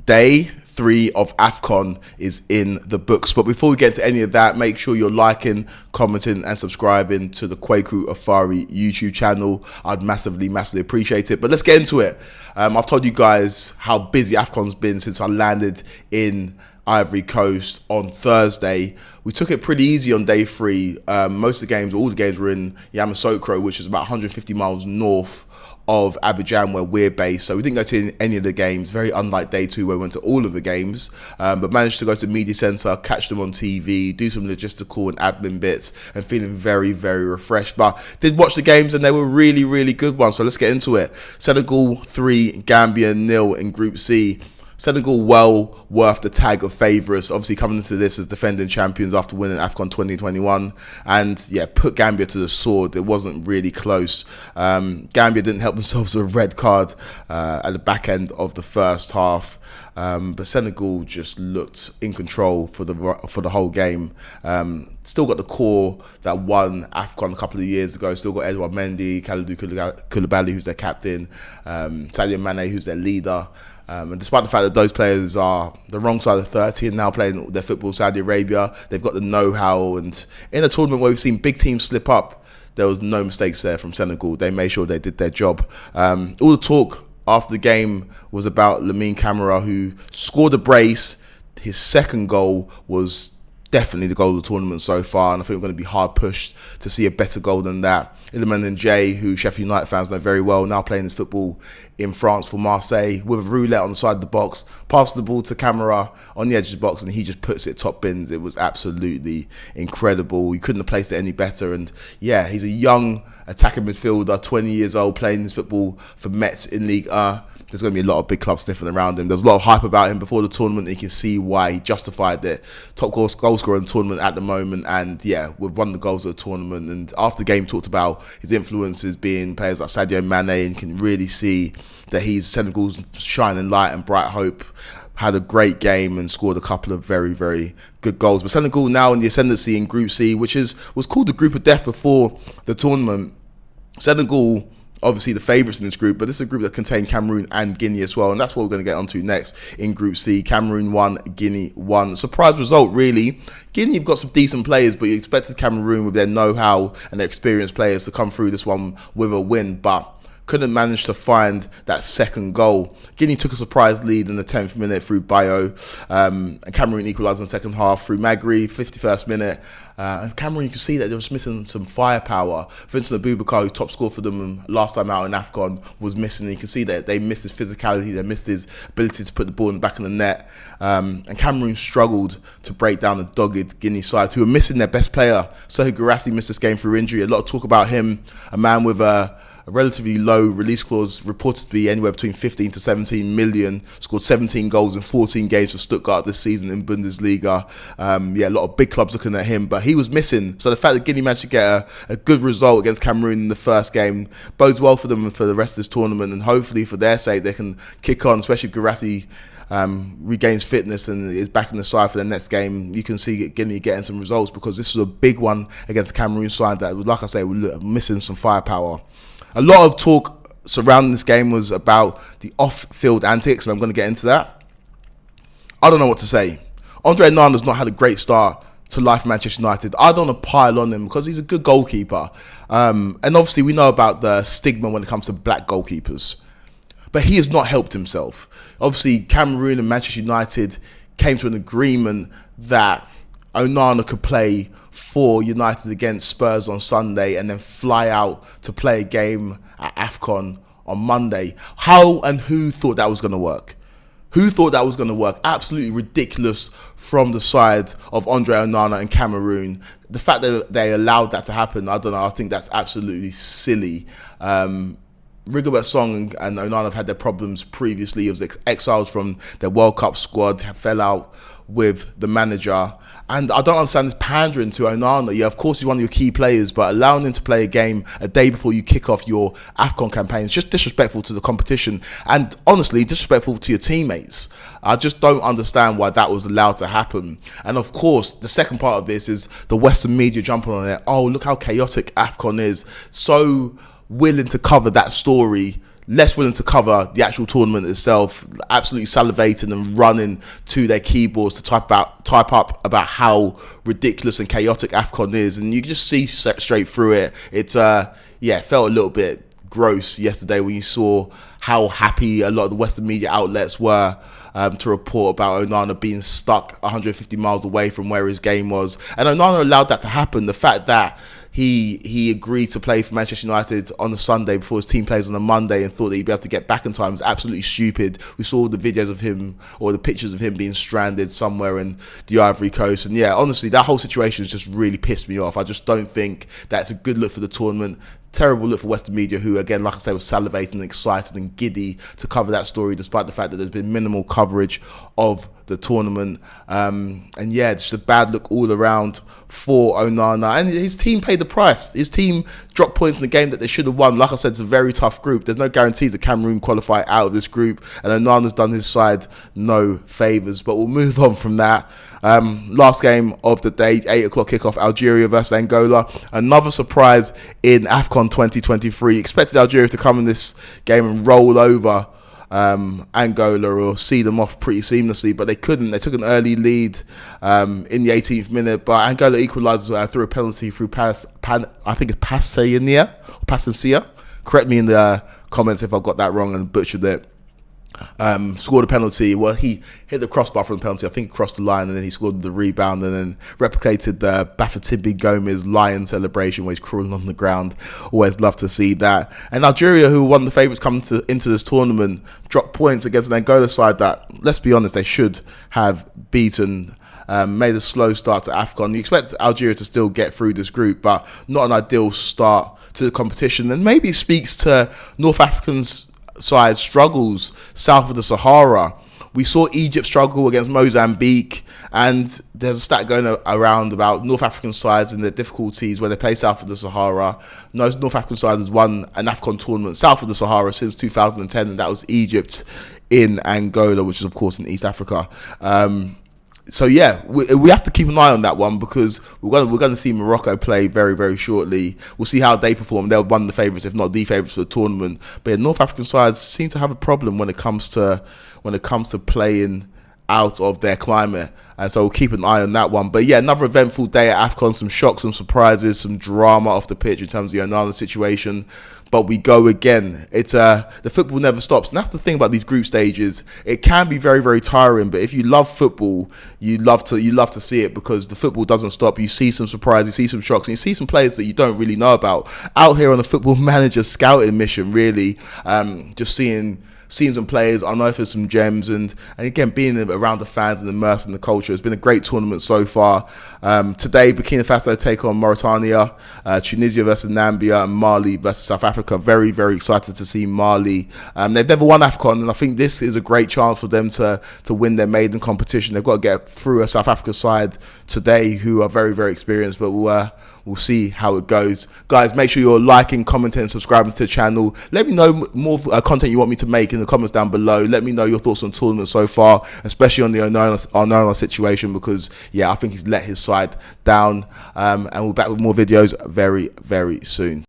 Day 3 of Afcon is in the books. But before we get to any of that, make sure you're liking, commenting and subscribing to the Kweku Afari YouTube channel. I'd massively appreciate it. But let's get into it. I've told you guys how busy Afcon's been since I landed in Ivory Coast on Thursday. We took it pretty easy on day 3. Most of the games, all the games were in Yamoussoukro, which is about 150 miles north of Abidjan, where we're based. So we didn't go to any of the games, very unlike day 2 where we went to all of the games, but managed to go to the media centre, catch them on TV, do some logistical and admin bits, and feeling very refreshed. But did watch the games and they were really good ones. So let's get into it. Senegal 3, Gambia 0 in Group C. Senegal well worth the tag of favourites, obviously coming into this as defending champions after winning Afcon 2021, and yeah, put Gambia to the sword. It wasn't really close. Gambia didn't help themselves with a red card at the back end of the first half, but Senegal just looked in control for the whole game. Still got the core that won Afcon a couple of years ago. Still got Edouard Mendy, Kalidou Koulibaly, who's their captain, Sadio Mane, who's their leader. And despite the fact that those players are the wrong side of 30 and now playing their football in Saudi Arabia, they've got the know-how. And in a tournament where we've seen big teams slip up, there was no mistakes there from Senegal. They made sure they did their job. All the talk after the game was about Lamine Camara, who scored a brace. His second goal was definitely the goal of the tournament so far, and I think we're going to be hard pushed to see a better goal than that. Iliman Ndiaye, who Sheffield United fans know very well, now playing his football in France for Marseille, with a roulette on the side of the box, passes the ball to Camara on the edge of the box, and he just puts it top bins. It was absolutely incredible. He couldn't have placed it any better. And yeah, he's a young attacking midfielder, 20 years old, playing his football for Metz in Ligue 1. There's going to be a lot of big clubs sniffing around him. There's a lot of hype about him before the tournament, and you can see why he justified it. Top goal scorer in the tournament at the moment, and yeah, we've won the goals of the tournament. And after the game, talked about his influences being players like Sadio Mane, and you can really see that he's Senegal's shining light and bright hope. Had a great game and scored a couple of very good goals. But Senegal now in the ascendancy in Group C, which was called the Group of Death before the tournament. Senegal, obviously the favourites in this group, but this is a group that contained Cameroon and Guinea as well, and that's what we're going to get onto next in Group C. Cameroon 1, Guinea 1. Surprise result, really. Guinea have got some decent players, but you expected Cameroon with their know-how and their experienced players to come through this one with a win, but couldn't manage to find that second goal. Guinea took a surprise lead in the 10th minute through Bayo, and Cameroon equalised in the second half through Magri, 51st minute. And Cameroon, you can see that they were just missing some firepower. Vincent Aboubakar, who top scored for them last time out in Afcon, was missing. You can see that they missed his physicality, they missed his ability to put the ball in the back of the net. And Cameroon struggled to break down the dogged Guinea side, who were missing their best player. Serhou Guirassy missed this game through injury. A lot of talk about him, a man with a relatively low release clause, reported to be anywhere between 15 to 17 million, scored 17 goals in 14 games for Stuttgart this season in Bundesliga. Yeah, a lot of big clubs looking at him, but he was missing. So the fact that Guinea managed to get a good result against Cameroon in the first game bodes well for them and for the rest of this tournament, and hopefully for their sake they can kick on, especially if Guirassy regains fitness and is back in the side for the next game. You can see Guinea getting some results, because this was a big one against the Cameroon side that, like I say, were missing some firepower. A lot of talk surrounding this game was about the off-field antics, and I'm going to get into that. I don't know what to say. Andre Onana's not had a great start to life at Manchester United. I don't want to pile on him because he's a good goalkeeper. And obviously we know about the stigma when it comes to black goalkeepers. But he has not helped himself. Obviously, Cameroon and Manchester United came to an agreement that Onana could play for United against Spurs on Sunday and then fly out to play a game at Afcon on Monday. How and who thought that was going to work? Who thought that was going to work? Absolutely ridiculous from the side of Andre Onana and Cameroon. The fact that they allowed that to happen, I don't know, I think that's absolutely silly. Rigobert Song and Onana have had their problems previously. He was exiled from their World Cup squad, fell out with the manager. And I don't understand this pandering to Onana. Yeah, of course he's one of your key players, but allowing him to play a game a day before you kick off your Afcon campaign is just disrespectful to the competition and honestly disrespectful to your teammates. I just don't understand why that was allowed to happen. And of course, the second part of this is the Western media jumping on it. Oh, look how chaotic Afcon is. So willing to cover that story less willing to cover the actual tournament itself, absolutely salivating and running to their keyboards to type up about how ridiculous and chaotic Afcon is, and you can just see straight through it. It felt a little bit gross yesterday when you saw how happy a lot of the Western media outlets were to report about Onana being stuck 150 miles away from where his game was, and Onana allowed that to happen. The fact that he agreed to play for Manchester United on the Sunday before his team plays on the Monday and thought that he'd be able to get back in time is absolutely stupid. We saw the videos of him, or the pictures of him being stranded somewhere in the Ivory Coast. And yeah, honestly, that whole situation has just really pissed me off. I just don't think that's a good look for the tournament. Terrible look for Western media, who, again, like I say, was salivating and excited and giddy to cover that story, despite the fact that there's been minimal coverage of the tournament. And yeah, just a bad look all around for Onana. And his team paid the price. His team dropped points in the game that they should have won. Like I said, it's a very tough group. There's no guarantees that Cameroon qualify out of this group, and Onana's done his side no favours. But we'll move on from that. Last game of the day, 8 o'clock kickoff, Algeria versus Angola. Another surprise in Afcon 2023. Expected Algeria to come in this game and roll over Angola or see them off pretty seamlessly, but they couldn't. They took an early lead in the 18th minute, but Angola equalised through a penalty through Passasia. Correct me in the comments if I got that wrong and butchered it. Scored a penalty. Well, he hit the crossbar from the penalty. I think crossed the line, and then he scored the rebound, and then replicated the Bafétimbi Gomez lion celebration where he's crawling on the ground. Always love to see that. And Algeria, who were one of the favourites coming into this tournament, dropped points against an Angola side that, let's be honest, they should have beaten. Made a slow start to Afcon. You expect Algeria to still get through this group, but not an ideal start to the competition. And maybe it speaks to North African's side struggles south of the Sahara. We saw Egypt struggle against Mozambique, and there's a stat going around about North African sides and their difficulties when they play south of the Sahara. No North African side has won an Afcon tournament south of the Sahara since 2010, and that was Egypt in Angola, which is of course in East Africa. So yeah, we have to keep an eye on that one, because we're going to see Morocco play very, very shortly. We'll see how they perform. They're one of the favourites, if not the favourites for the tournament. But yeah, North African sides seem to have a problem when it comes to playing out of their climate, and so we'll keep an eye on that one. But yeah, another eventful day at Afcon. Some shocks, some surprises, some drama off the pitch in terms of the Onana situation. But we go again. It's the football never stops, and that's the thing about these group stages. It can be very, very tiring, but if you love football, you love to see it, because the football doesn't stop. You see some surprises, you see some shocks, and you see some players that you don't really know about out here on a Football Manager scouting mission. Really, just seeing some players, unearthing some gems, and again, being around the fans and immersed in the culture. It's been a great tournament so far. Today, Burkina Faso take on Mauritania, Tunisia versus Namibia, and Mali versus South Africa. Very, very excited to see Mali. They've never won Afcon, and I think this is a great chance for them to win their maiden competition. They've got to get through a South Africa side today who are very, very experienced, but we'll see how it goes. Guys, make sure you're liking, commenting, and subscribing to the channel. Let me know more content you want me to make in the comments down below. Let me know your thoughts on the tournament so far, especially on the Onana situation, because yeah, I think he's let his side down. And we're back with more videos very, very soon.